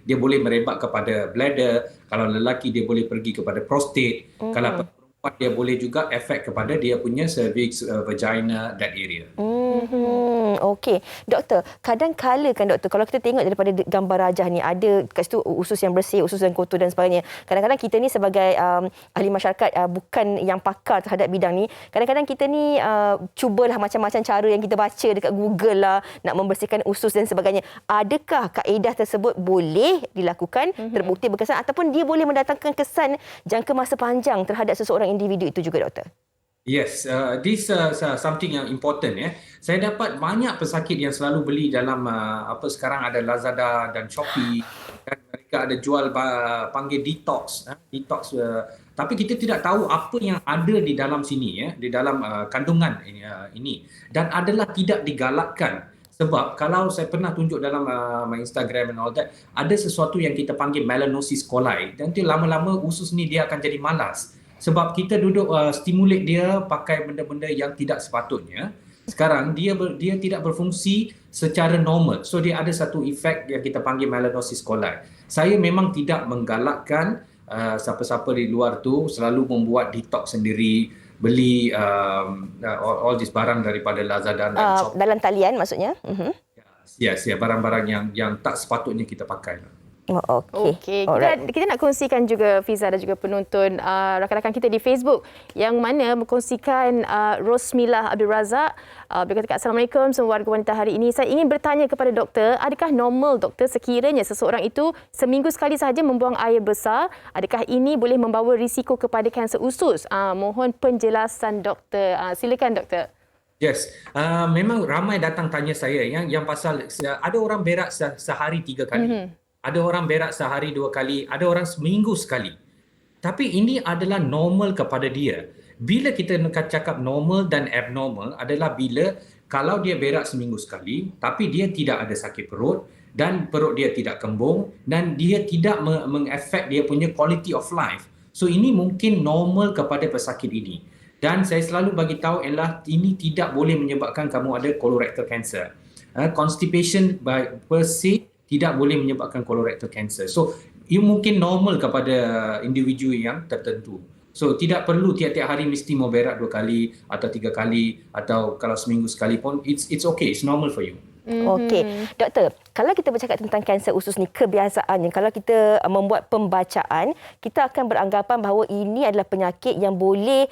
dia boleh merebak kepada bladder. Kalau lelaki dia boleh pergi kepada prostate. Kalau perempuan dia boleh juga efek kepada dia punya cervix, vagina, that area. Okey. Doktor, kadang-kala kan doktor, kalau kita tengok daripada gambar rajah ni, ada kat situ usus yang bersih, usus yang kotor dan sebagainya. Kadang-kadang kita ni sebagai ahli masyarakat, bukan yang pakar terhadap bidang ni, kadang-kadang kita ni cubalah macam-macam cara yang kita baca dekat Google lah, nak membersihkan usus dan sebagainya. Adakah kaedah tersebut boleh dilakukan, terbukti berkesan, ataupun dia boleh mendatangkan kesan jangka masa panjang terhadap seseorang individu itu juga, doktor? Yes, this something yang important Saya dapat banyak pesakit yang selalu beli dalam sekarang ada Lazada dan Shopee dan mereka ada jual panggil detox, tapi kita tidak tahu apa yang ada di dalam sini di dalam kandungan ini dan adalah tidak digalakkan. Sebab kalau saya pernah tunjuk dalam my Instagram and all that, ada sesuatu yang kita panggil melanosis coli dan nanti lama-lama usus ni dia akan jadi malas. Sebab kita duduk stimulate dia pakai benda-benda yang tidak sepatutnya. Sekarang dia tidak berfungsi secara normal. So dia ada satu efek yang kita panggil melanosis coli. Saya memang tidak menggalakkan siapa-siapa di luar tu selalu membuat detox sendiri, beli all this barang daripada Lazada dan Shopee. Dalam talian maksudnya? Yes, barang-barang yang tak sepatutnya kita pakai. Okey. Kita nak kongsikan juga Fiza dan juga penonton rakan-rakan kita di Facebook yang mana berkongsikan Rosmilah Abdul Razak berkata, Assalamualaikum semua warga wanita hari ini. Saya ingin bertanya kepada doktor, adakah normal doktor sekiranya seseorang itu seminggu sekali sahaja membuang air besar? Adakah ini boleh membawa risiko kepada kanser usus? Mohon penjelasan doktor. Silakan doktor. Yes, memang ramai datang tanya saya yang pasal ada orang berak sehari 3 kali. Ada orang berak sehari 2 kali, ada orang seminggu sekali. Tapi ini adalah normal kepada dia. Bila kita nak cakap normal dan abnormal adalah bila kalau dia berak seminggu sekali, tapi dia tidak ada sakit perut dan perut dia tidak kembung dan dia tidak mengefek dia punya quality of life. So ini mungkin normal kepada pesakit ini. Dan saya selalu bagi tahu ialah ini tidak boleh menyebabkan kamu ada colorectal cancer. Constipation per se tidak boleh menyebabkan colorectal cancer. So, ia mungkin normal kepada individu yang tertentu. So, tidak perlu tiap-tiap hari mesti mau berak 2 kali atau 3 kali atau kalau seminggu sekali pun, it's okay, it's normal for you. Okey. Doktor, kalau kita bercakap tentang kanser usus ni, kebiasaannya kalau kita membuat pembacaan, kita akan beranggapan bahawa ini adalah penyakit yang boleh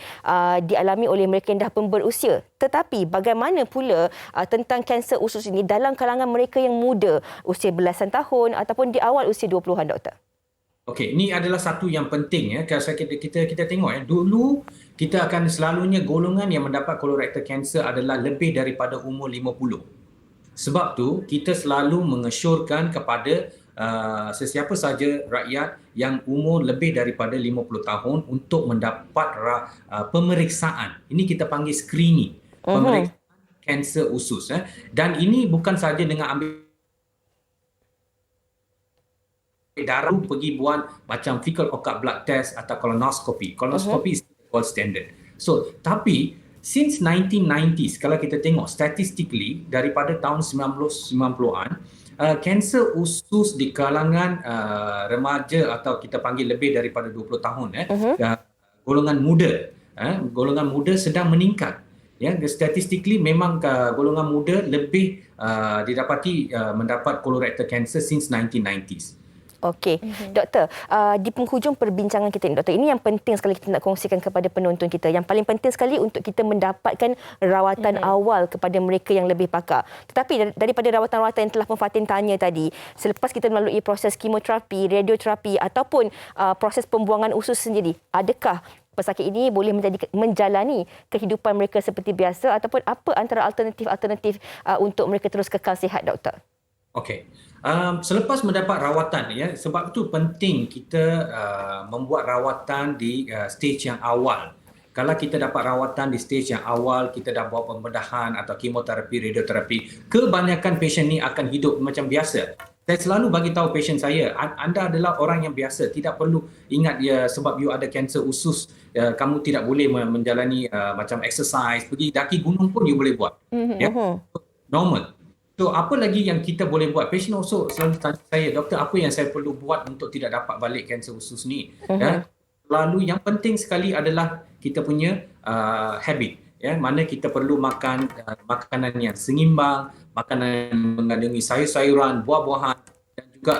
dialami oleh mereka yang dah pun berusia. Tetapi bagaimana pula tentang kanser usus ini dalam kalangan mereka yang muda, usia belasan tahun ataupun di awal usia 20-an, doktor? Okey, ini adalah satu yang penting kalau kita tengok dulu kita akan selalunya golongan yang mendapat colorectal cancer adalah lebih daripada umur 50. Sebab tu kita selalu mengesyorkan kepada sesiapa saja rakyat yang umur lebih daripada 50 tahun untuk mendapat pemeriksaan. Ini kita panggil screening, pemeriksaan kanser usus. Dan ini bukan saja dengan ambil darah, pergi buat macam fecal occult blood test atau colonoscopy. Colonoscopy is gold standard. So, tapi since 1990s, kalau kita tengok statistically daripada tahun 90-an, kanser usus di kalangan remaja atau kita panggil lebih daripada 20 tahun, golongan muda sedang meningkat. Statistically memang golongan muda lebih didapati mendapat colorectal cancer since 1990s. Okey. Doktor, di penghujung perbincangan kita ni, Doktor, ini yang penting sekali kita nak kongsikan kepada penonton kita. Yang paling penting sekali untuk kita mendapatkan rawatan awal kepada mereka yang lebih pakar. Tetapi daripada rawatan-rawatan yang telah Fatin tanya tadi, selepas kita melalui proses kemoterapi, radioterapi ataupun proses pembuangan usus sendiri, adakah pesakit ini boleh menjalani kehidupan mereka seperti biasa ataupun apa antara alternatif untuk mereka terus kekal sihat, Doktor? Okey. Selepas mendapat rawatan, ya, sebab itu penting kita membuat rawatan di stage yang awal. Kalau kita dapat rawatan di stage yang awal, kita dah buat pembedahan atau kemoterapi, radioterapi, kebanyakan pasien ni akan hidup macam biasa. Saya selalu bagi tahu pasien saya, anda adalah orang yang biasa, tidak perlu ingat ya sebab you ada kanser usus, kamu tidak boleh menjalani macam exercise, pergi daki gunung pun you boleh buat. Ya? Normal. So, apa lagi yang kita boleh buat? Patient also selalu tanya saya, doktor, apa yang saya perlu buat untuk tidak dapat balik kanser usus ni? Ya? Lalu yang penting sekali adalah kita punya habit. Ya? Mana kita perlu makan makanan yang seimbang, makanan yang mengandungi sayur-sayuran, buah-buahan dan juga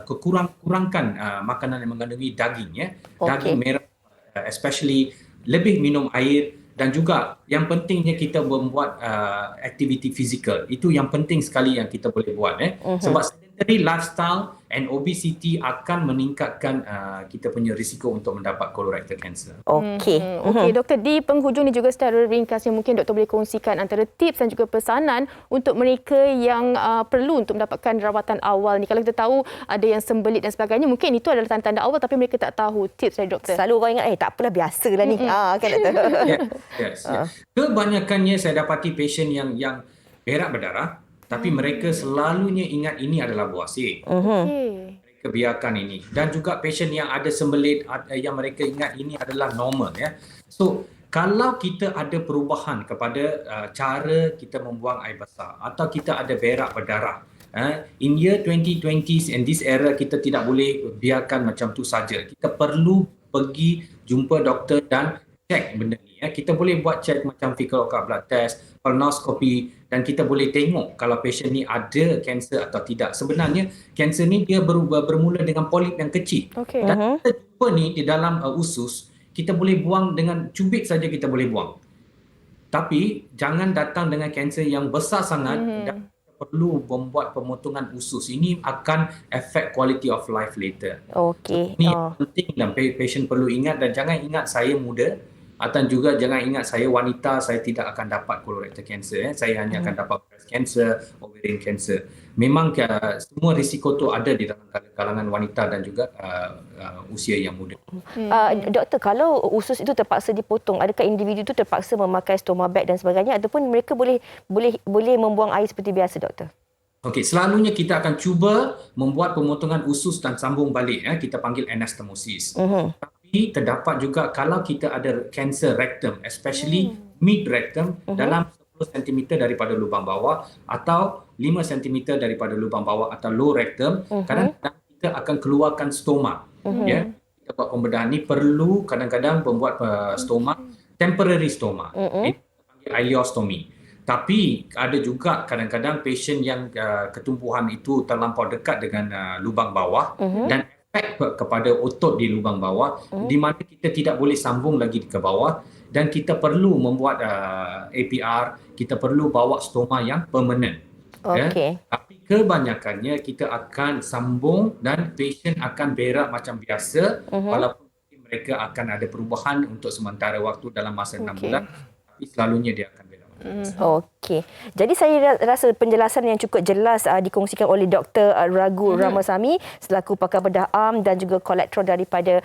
kurangkan makanan yang mengandungi daging. Ya? Daging merah, especially lebih minum air. Dan juga yang pentingnya kita membuat aktiviti fizikal. Itu yang penting sekali yang kita boleh buat. Sebab sedentary lifestyle and obesity akan meningkatkan kita punya risiko untuk mendapat colorectal cancer. Okey. Okey, Doktor, di penghujung ni juga secara ringkasnya mungkin Doktor boleh kongsikan antara tips dan juga pesanan untuk mereka yang perlu untuk mendapatkan rawatan awal ni. Kalau kita tahu ada yang sembelit dan sebagainya, mungkin itu adalah tanda-tanda awal tapi mereka tak tahu tips dari Doktor. Selalu orang ingat, tak apalah, biasalah ni. Kan, Doktor? Yes. Kebanyakannya saya dapati pasien yang berak berdarah, tapi mereka selalunya ingat ini adalah bawasir. Mereka biarkan ini. Dan juga pasien yang ada sembelit, yang mereka ingat ini adalah normal. Ya. So, kalau kita ada perubahan kepada cara kita membuang air besar atau kita ada berak berdarah, in year 2020s and this era, kita tidak boleh biarkan macam tu saja. Kita perlu pergi jumpa doktor dan cek benda ni. Kita boleh buat cek macam fecal occult blood test, colonoscopy, dan kita boleh tengok kalau pasien ni ada kanser atau tidak. Sebenarnya kanser ni dia bermula dengan polip yang kecil. Dan kita jumpa ni di dalam usus, kita boleh buang dengan cubit saja, kita boleh buang. Tapi jangan datang dengan kanser yang besar sangat dan perlu membuat pemotongan usus. Ini akan affect quality of life later. Okey. Ini penting dan pasien perlu ingat, dan jangan ingat saya muda. Atau juga jangan ingat saya wanita, saya tidak akan dapat colorectal cancer. Saya hanya akan dapat breast cancer, ovarian cancer. Memang semua risiko tu ada di dalam kalangan wanita dan juga usia yang muda. Doktor, kalau usus itu terpaksa dipotong, adakah individu itu terpaksa memakai stoma bag dan sebagainya ataupun mereka boleh membuang air seperti biasa, Doktor? Okey, selalunya kita akan cuba membuat pemotongan usus dan sambung balik. Kita panggil anastomosis. Tapi terdapat juga kalau kita ada kanser rectum, especially mid rectum, dalam 10 cm daripada lubang bawah atau 5 cm daripada lubang bawah atau low rectum, kadang-kadang kita akan keluarkan stoma. Ya, kita buat pembedahan ni perlu kadang-kadang membuat stoma, temporary stoma. Ini panggil ileostomy. Tapi ada juga kadang-kadang pasien yang ketumbuhan itu terlampau dekat dengan lubang bawah dan efek kepada otot di lubang bawah, di mana kita tidak boleh sambung lagi ke bawah dan kita perlu membuat APR, kita perlu bawa stoma yang permanent. Ya. Tapi kebanyakannya kita akan sambung dan pasien akan berak macam biasa, walaupun mereka akan ada perubahan untuk sementara waktu dalam masa 6 bulan, tapi selalunya dia akan berak. Okey. Jadi saya rasa penjelasan yang cukup jelas dikongsikan oleh Dr. Raghu Ramasamy selaku pakar bedah am dan juga kolektor daripada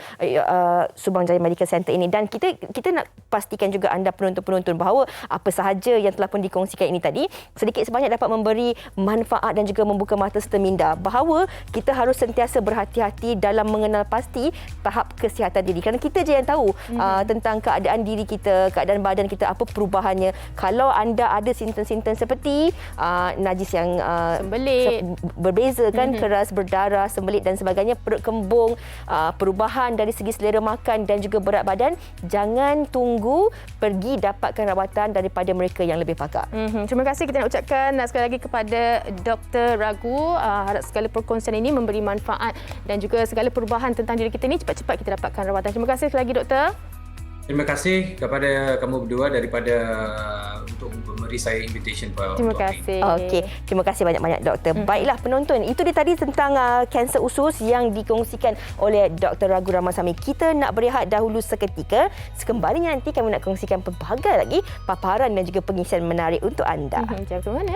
Subang Jaya Medical Center ini. Dan kita nak pastikan juga anda penonton-penonton bahawa apa sahaja yang telah pun dikongsikan ini tadi sedikit sebanyak dapat memberi manfaat dan juga membuka mata serta minda bahawa kita harus sentiasa berhati-hati dalam mengenal pasti tahap kesihatan diri. Kerana kita je yang tahu tentang keadaan diri kita, keadaan badan kita, apa perubahannya. Kalau anda ada simptom-simptom seperti najis yang Sembelit. berbeza kan, keras, berdarah, sembelit dan sebagainya, perut kembung, perubahan dari segi selera makan dan juga berat badan, jangan tunggu, pergi dapatkan rawatan daripada mereka yang lebih pakar. Terima kasih kita nak ucapkan sekali lagi kepada Dr. Ragu. Harap segala perkongsian ini memberi manfaat dan juga segala perubahan tentang diri kita ni cepat-cepat kita dapatkan rawatan. Terima kasih sekali lagi doktor. Terima kasih kepada kamu berdua daripada untuk memberi saya invitation Terima kasih. Okey, terima kasih banyak-banyak doktor. Baiklah penonton, itu dia tadi tentang kanser usus yang dikongsikan oleh Dr. Ragu Ramasamy. Kita nak berehat dahulu seketika. Sekembalinya nanti kami nak kongsikan pelbagai lagi paparan dan juga pengisian menarik untuk anda. Jangan ke mana?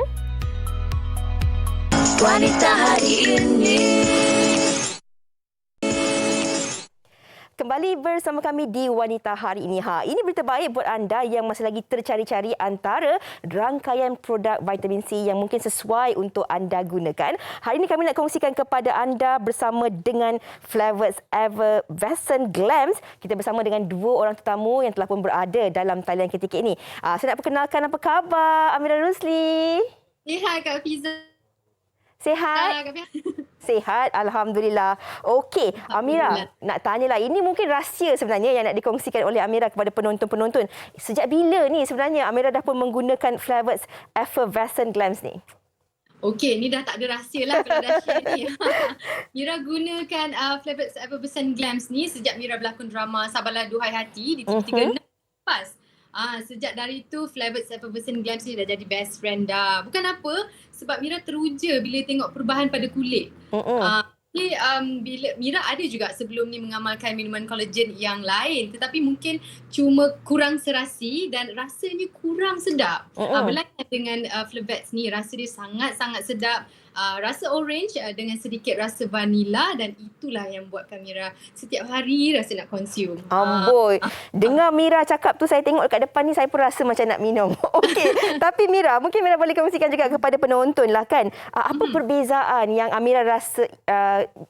Wanita hari ini. Kembali bersama kami di Wanita Hari Ini. Ini berita baik buat anda yang masih lagi tercari-cari antara rangkaian produk vitamin C yang mungkin sesuai untuk anda gunakan. Hari ini kami nak kongsikan kepada anda bersama dengan Flavors Effervescent Glams. Kita bersama dengan dua orang tetamu yang telah pun berada dalam talian ketika ini. Saya nak perkenalkan, apa khabar Amira Rusli? Sihat Kak Fiza. Sihat? Sihat, Alhamdulillah. Okey, Amira, nak tanyalah, ini mungkin rahsia sebenarnya yang nak dikongsikan oleh Amira kepada penonton-penonton. Sejak bila ni sebenarnya Amira dah pun menggunakan Flavors Effervescent Glams ni? Okey, ni dah tak ada rahsia lah kalau dah share ni. Mira gunakan Flavors Effervescent Glams ni sejak Mira berlakon drama Sabarlah Duhai Hati di TV3 lepas. Sejak dari itu Flavors Effervescent Glams ni dah jadi best friend dah. Bukan apa, sebab Mira teruja bila tengok perubahan pada kulit. Bila Mira ada juga sebelum ni mengamalkan minuman kolagen yang lain, tetapi mungkin cuma kurang serasi dan rasanya kurang sedap. Berlainan dengan Flavors ni, rasa dia sangat-sangat sedap. Rasa orange dengan sedikit rasa vanila, dan itulah yang buatkan Mira setiap hari rasa nak consume. Amboi. Dengar Mira cakap tu, saya tengok dekat depan ni saya pun rasa macam nak minum. Okey, tapi Mira, mungkin Mira boleh kongsikan juga kepada penonton lah kan. Apa perbezaan yang Amira rasa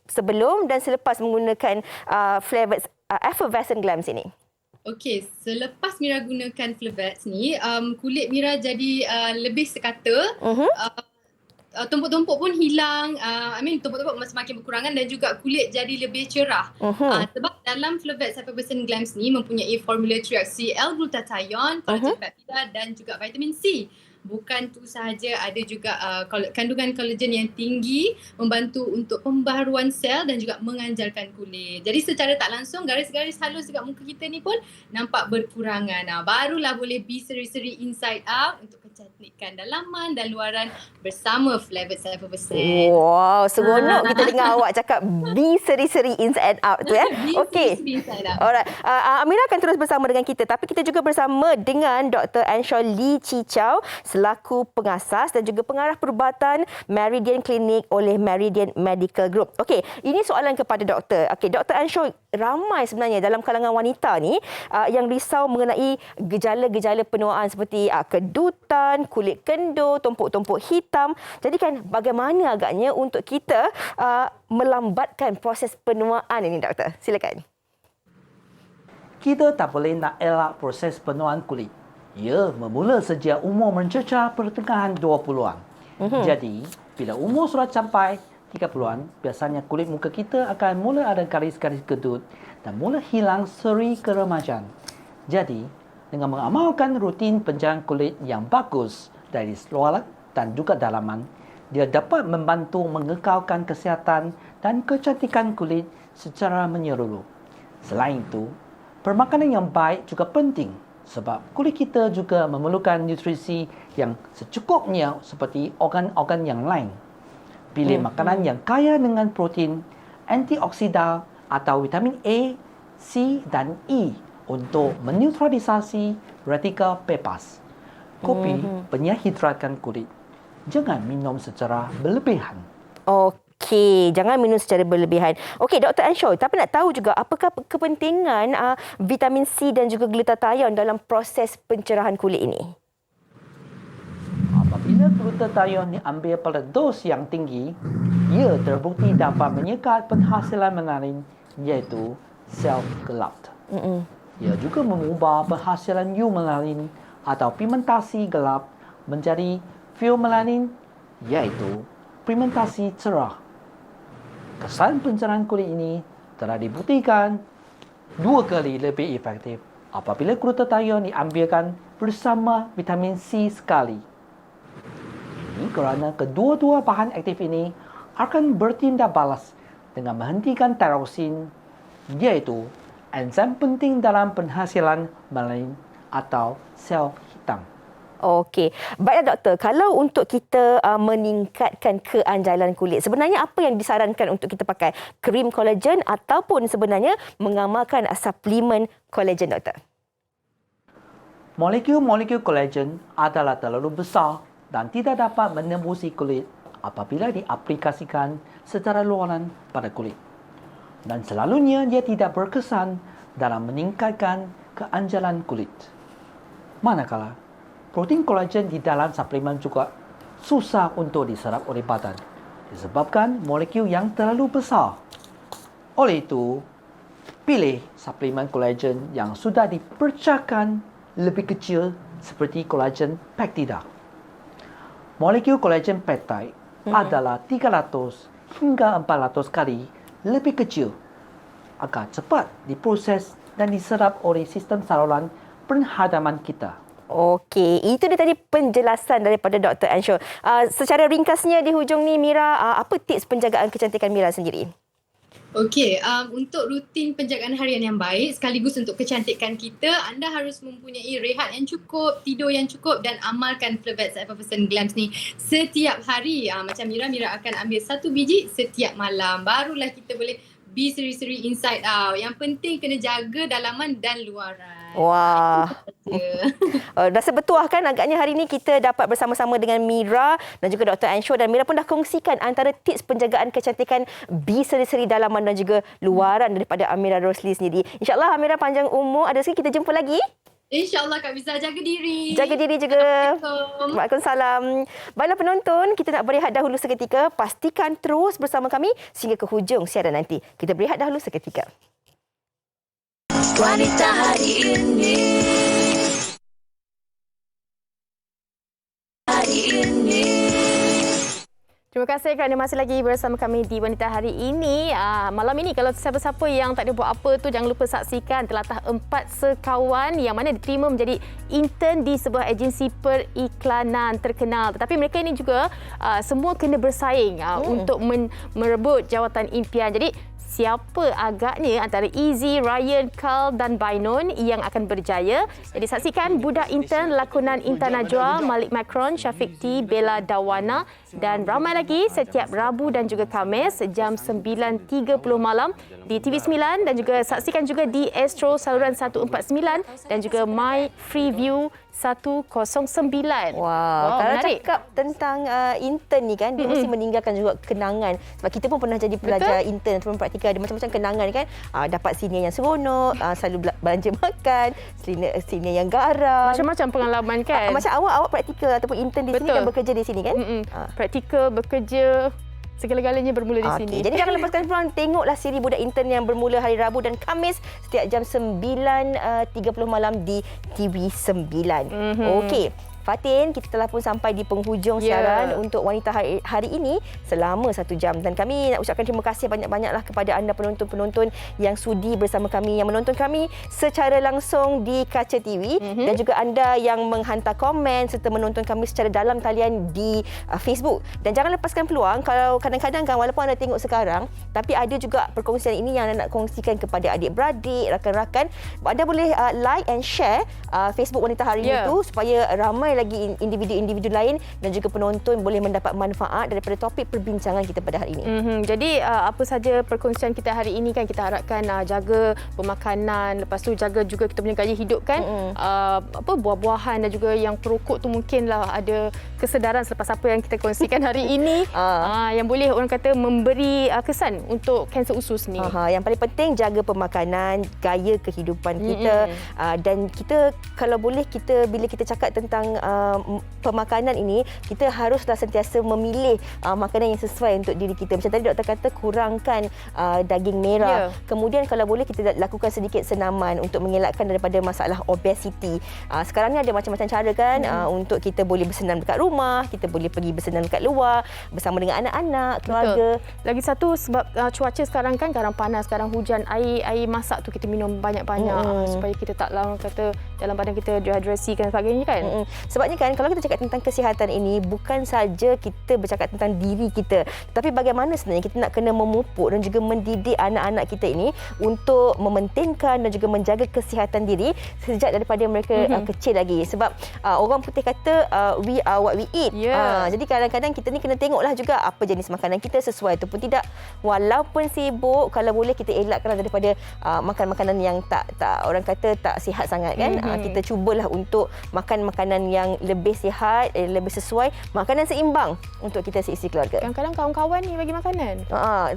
sebelum dan selepas menggunakan Flavors Effervescent Glams ini? Okey, selepas Mira gunakan Flavors ni, kulit Mira jadi lebih sekata. Tumpuk-tumpuk pun hilang, tumpuk-tumpuk semakin berkurangan dan juga kulit jadi lebih cerah. Sebab dalam Flavors Effervescent Glams ni mempunyai formula triaksi L-glutathione, collagen peptida dan juga vitamin C. Bukan tu sahaja, ada juga kandungan kolagen yang tinggi, membantu untuk pembaharuan sel dan juga menganjalkan kulit. Jadi secara tak langsung, garis-garis halus dekat muka kita ni pun nampak berkurangan. Barulah boleh be seri-seri inside out untuk kecantikan dalaman dan luaran bersama Flavors Effervescent. Wow, seronok kita dengar awak cakap be seri-seri inside out tu ya. Okey. Alright. Amira akan terus bersama dengan kita, tapi kita juga bersama dengan Dr. Anshaw Lee Chi Chow selaku pengasas dan juga pengarah perubatan Meridian Clinic oleh Meridian Medical Group. Okey, ini soalan kepada doktor. Okey, Dr. Anshaw, ramai sebenarnya dalam kalangan wanita ni yang risau mengenai gejala-gejala penuaan seperti kedutan, kulit kendur, tumpuk-tumpuk hitam. Jadi kan bagaimana agaknya untuk kita melambatkan proses penuaan ini, doktor? Silakan. Kita tak boleh nak elak proses penuaan kulit. Ia bermula sejak umur mencecah pertengahan 20-an. Jadi, bila umur sudah sampai 30-an, biasanya kulit muka kita akan mula ada garis-garis kedut dan mula hilang seri keremajan. Jadi, dengan mengamalkan rutin penjagaan kulit yang bagus dari luar dan juga dalaman, dia dapat membantu mengekalkan kesihatan dan kecantikan kulit secara menyeluruh. Selain itu, permakanan yang baik juga penting sebab kulit kita juga memerlukan nutrisi yang secukupnya seperti organ-organ yang lain. Pilih makanan yang kaya dengan protein, antioksidan atau vitamin A, C dan E untuk menetralisasi radikal bebas. Kopi penyihidratkan kulit. Jangan minum secara berlebihan. Okey, jangan minum secara berlebihan. Okey, Dr. Anshaw, tapi nak tahu juga apakah kepentingan vitamin C dan juga glutathione dalam proses pencerahan kulit ini? Apabila glutathione diambil pada dos yang tinggi, ia terbukti dapat menyekat penghasilan melanin, iaitu sel gelap. Ia juga mengubah penghasilan melanin atau pigmentasi gelap menjadi pheomelanin iaitu pigmentasi cerah. Kesan pencerahan kulit ini telah dibuktikan 2 kali lebih efektif apabila glutathione diambilkan bersama vitamin C sekali. Ini kerana kedua-dua bahan aktif ini akan bertindak balas dengan menghentikan tyrosin iaitu enzim penting dalam penghasilan melanin atau sel hitam. Okey. Baiklah doktor, kalau untuk kita meningkatkan keanjalan kulit, sebenarnya apa yang disarankan untuk kita pakai? Krim kolagen ataupun sebenarnya mengamalkan suplemen kolagen, doktor? Molekul-molekul kolagen adalah terlalu besar dan tidak dapat menembusi kulit apabila diaplikasikan secara luaran pada kulit. Dan selalunya dia tidak berkesan dalam meningkatkan keanjalan kulit. Manakala protein kolagen di dalam suplemen juga susah untuk diserap oleh badan disebabkan molekul yang terlalu besar. Oleh itu, pilih suplemen kolagen yang sudah dipercakan lebih kecil seperti kolagen peptida. Molekul kolagen peptide adalah 300 hingga 400 kali lebih kecil agar cepat diproses dan diserap oleh sistem saluran penghadaman kita. Okey, itu dia tadi penjelasan daripada Dr. Anshul. Secara ringkasnya di hujung ni, Mira, apa tips penjagaan kecantikan Mira sendiri? Okey, untuk rutin penjagaan harian yang baik sekaligus untuk kecantikan kita, anda harus mempunyai rehat yang cukup, tidur yang cukup dan amalkan Flavets Effervescent Glams ni setiap hari. Macam Mira akan ambil 1 biji setiap malam. Barulah kita boleh be seri-seri inside out. Yang penting kena jaga dalaman dan luaran. Wah. Rasa bertuah kan agaknya hari ini kita dapat bersama-sama dengan Mira dan juga Dr. Anshul, dan Mira pun dah kongsikan antara tips penjagaan kecantikan berseri-seri dalaman dan juga luaran daripada Amira Rosli sendiri. InsyaAllah Amira panjang umur, ada rezeki kita jumpa lagi. InsyaAllah Kak Fiza, jaga diri. Jaga diri juga. Assalamualaikum. Waalaikumsalam. Baiklah penonton, kita nak berehat dahulu seketika. Pastikan terus bersama kami sehingga ke hujung siaran nanti. Kita berehat dahulu seketika. Wanita hari ini. Terima kasih kerana masih lagi bersama kami di Wanita Hari ini. Malam ini kalau siapa-siapa yang tak ada buat apa tu, jangan lupa saksikan telatah 4 sekawan yang mana diterima menjadi intern di sebuah agensi periklanan terkenal. Tetapi mereka ini juga semua kena bersaing untuk merebut jawatan impian. Jadi siapa agaknya antara Izzy, Ryan, Carl dan Bainon yang akan berjaya? Jadi saksikan budak intern lakonan Intan Najwa, Malik Macron, Syafiq T, Bella Dawana dan ramai lagi setiap Rabu dan juga Khamis jam 9.30 malam di TV9 dan juga saksikan juga di Astro saluran 149 dan juga My Freeview 109. Wow, kalau menarik. cakap tentang intern ni kan, dia mesti meninggalkan juga kenangan. Sebab kita pun pernah jadi pelajar intern ataupun praktikal, ada macam-macam kenangan kan. Dapat senior yang seronok, selalu belanja makan, senior yang garang. Macam-macam pengalaman kan. Macam awak praktikal ataupun intern di sini dan bekerja di sini kan? Praktikal, bekerja, segala-galanya bermula di sini. Jadi jangan lepaskan peluang, tengoklah siri Budak Intern yang bermula hari Rabu dan Khamis setiap jam 9.30 malam di TV9. Okey. Fatin, kita telah pun sampai di penghujung siaran untuk Wanita hari ini selama 1 jam. Dan kami nak ucapkan terima kasih banyak-banyaklah kepada anda penonton-penonton yang sudi bersama kami, yang menonton kami secara langsung di kaca TV dan juga anda yang menghantar komen serta menonton kami secara dalam talian di Facebook. Dan jangan lepaskan peluang, kalau kadang-kadang kan walaupun anda tengok sekarang, tapi ada juga perkongsian ini yang anda nak kongsikan kepada adik-beradik, rakan-rakan. Anda boleh like and share Facebook Wanita Hari ini tu supaya ramai lagi individu-individu lain dan juga penonton boleh mendapat manfaat daripada topik perbincangan kita pada hari ini. Jadi apa saja perkongsian kita hari ini kan, kita harapkan jaga pemakanan, lepas tu jaga juga kita punya gaya hidup kan. Buah-buahan dan juga yang perokok tu mungkinlah ada kesedaran selepas apa yang kita kongsikan hari ini yang boleh orang kata memberi kesan untuk kanser usus ni. Yang paling penting jaga pemakanan, gaya kehidupan kita dan kita kalau boleh kita bila kita cakap tentang pemakanan ini, kita haruslah sentiasa memilih makanan yang sesuai untuk diri kita. Macam tadi doktor kata, kurangkan daging merah. Kemudian kalau boleh kita lakukan sedikit senaman untuk mengelakkan daripada masalah obesiti. Sekarang ni ada macam-macam cara kan untuk kita boleh bersenam dekat rumah, kita boleh pergi bersenam dekat luar bersama dengan anak-anak, keluarga. Betul. Lagi satu sebab cuaca sekarang kan, kadang panas, kadang hujan, air masak tu kita minum banyak-banyak supaya kita tak kata dalam badan kita dehidrasi dan sebagainya kan. Sebabnya kan kalau kita cakap tentang kesihatan ini, bukan saja kita bercakap tentang diri kita, tapi bagaimana sebenarnya kita nak kena memupuk dan juga mendidik anak-anak kita ini untuk mementingkan dan juga menjaga kesihatan diri sejak daripada mereka kecil lagi. Sebab orang putih kata we are what we eat. Jadi kadang-kadang kita ni kena tengoklah juga apa jenis makanan kita sesuai ataupun tidak. Walaupun sibuk, kalau boleh kita elakkan daripada makan makanan yang tak orang kata tak sihat sangat kan. Kita cubalah untuk makan makanan yang lebih sihat, lebih sesuai, makanan seimbang untuk kita seisi keluarga. Kadang-kadang kawan-kawan ni bagi makanan.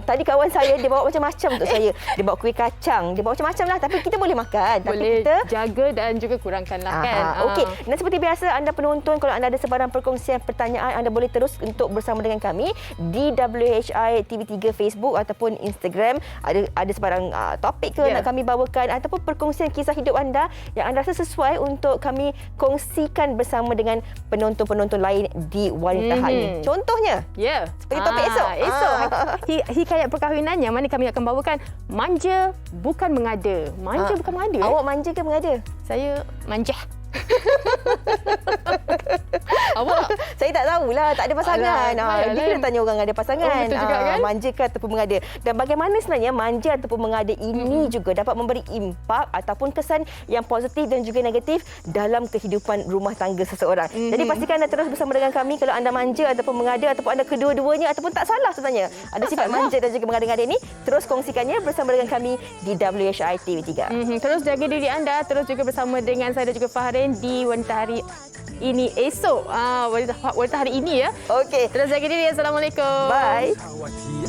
Tadi kawan saya dia bawa macam-macam untuk saya. Dia bawa kuih kacang, dia bawa macam-macam lah, tapi kita boleh makan. Boleh tapi kita jaga dan juga kurangkanlah kan. Okey, dan seperti biasa anda penonton, kalau anda ada sebarang perkongsian pertanyaan, anda boleh terus untuk bersama dengan kami di WHI TV3 Facebook ataupun Instagram. Ada sebarang topik ke nak kami bawakan ataupun perkongsian kisah hidup anda yang anda rasa sesuai untuk kami kongsikan bersama dengan penonton-penonton lain di Wanita Hari. Contohnya, seperti topik esok. Hikayat perkahwinannya mana kami akan bawakan manja bukan mengada. Manja bukan mengada. Awak manja ke mengada? Saya manja. Awak? Saya tak tahulah, tak ada pasangan. Dia kena tanya orang ada pasangan. Betul juga kan? Manja ke ataupun mengada. Dan bagaimana sebenarnya manja ataupun mengada ini juga dapat memberi impak ataupun kesan yang positif dan juga negatif dalam kehidupan rumah tangga seseorang. Jadi pastikan anda terus bersama dengan kami kalau anda manja ataupun mengada ataupun anda kedua-duanya ataupun tak salah sebenarnya. Ada sifat manja dan juga mengada-ngada ini, terus kongsikannya bersama dengan kami di WHI TV3. Terus jaga diri anda, terus juga bersama dengan saya dan juga Faharin di Wanita Hari ini esok. Wanita Hari ini ya. Okey. Terus jaga diri. Assalamualaikum. Bye.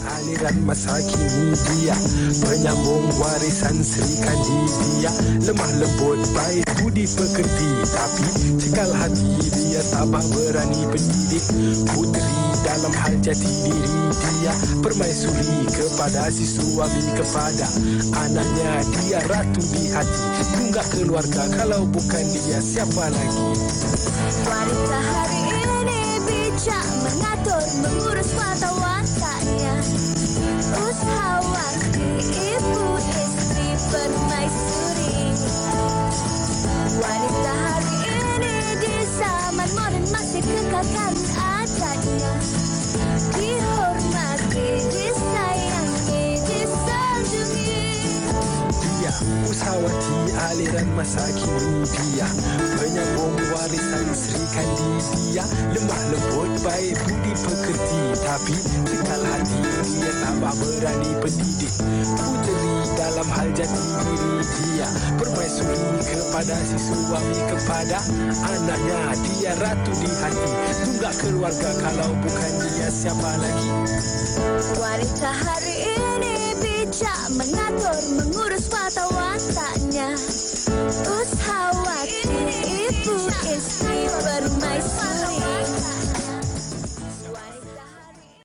Aliran masa kini dia penyambung warisan Sri Kandidia, lemah lembut baik budi pekerti, tapi cekal hati dia tabah berani pendidik puteri dalam hal jati diri dia, permaisuri kepada si suami kepada anaknya, dia ratu di hati, tunggak keluarga, kalau bukan dia siapa lagi. Wanita hari ini bijak mengatur, mengurus mata-matanya, usahawati, ibu istri, permaisuri. Wanita hari ini di zaman modern masih kekalkan adatnya, dihormati, disayangi, disanjungi. Dia usahawati aliran masa kini dia penyambung warisan Sri Kandidia, lemah lembut baik budi pekerti, tapi cekal hati dia tabah berani pendidik puteri dalam hal jati diri dia, permaisuri kepada si suami kepada anaknya, dia ratu di hati, tunggak keluarga, kalau bukan dia siapa lagi. Wanita hari ini bijak mengatur, mengurus mata